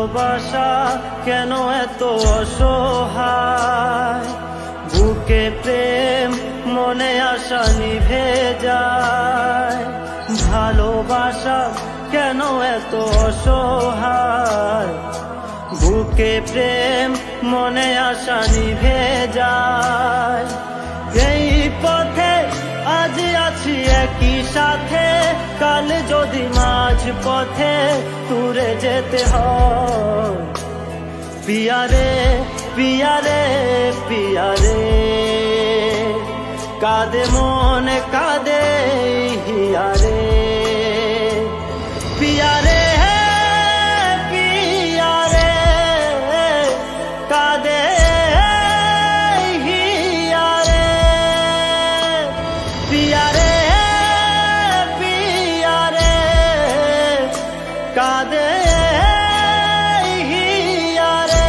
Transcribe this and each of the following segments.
ভালোবাসা কেন এত অসহায়, বুকে প্রেম মনে আশা নিভে যায়। ভালোবাসা কেন এত অসহায়, বুকে প্রেম মনে আশা নিভে যায়। এই পথে আজ আছি একই সাথে, কাল যদি মাঝ পথে দূরে যেতে হয়। পিয়ারে পিয়ারে পিয়ারে, কাঁদে মনে কাঁদে হিয়ারে। পিয়ারে পিয়ারে, কাঁদে হিয়ারে। পিয়ারে পিয়ারে, কাঁদে হিয়ারে।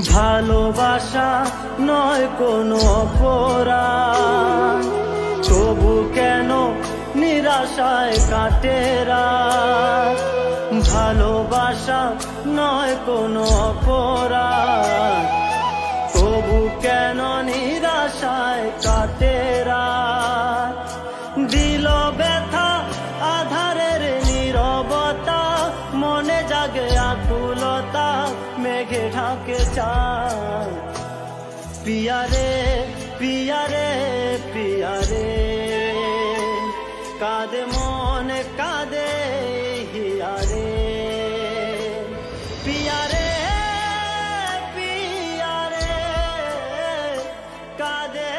ভালোবাসা নয় কোনো অপরাধ, তবু কেন নিরাশায় কাটে রাত। ভালোবাসা নয় কোনো অপরাধ, তবু কেন নিরাশায় কাটে রাত। দিল ব্যথা আধারের নীরবতা, মনে জাগে আকুলতা, মেঘে ঢাকে চাঁদ। পিয়ারে পিয়ারে পিয়ারে, কাঁদে মনে কাঁদে হিয়ারে। পিয়ারে পিয়ারে, কাঁদে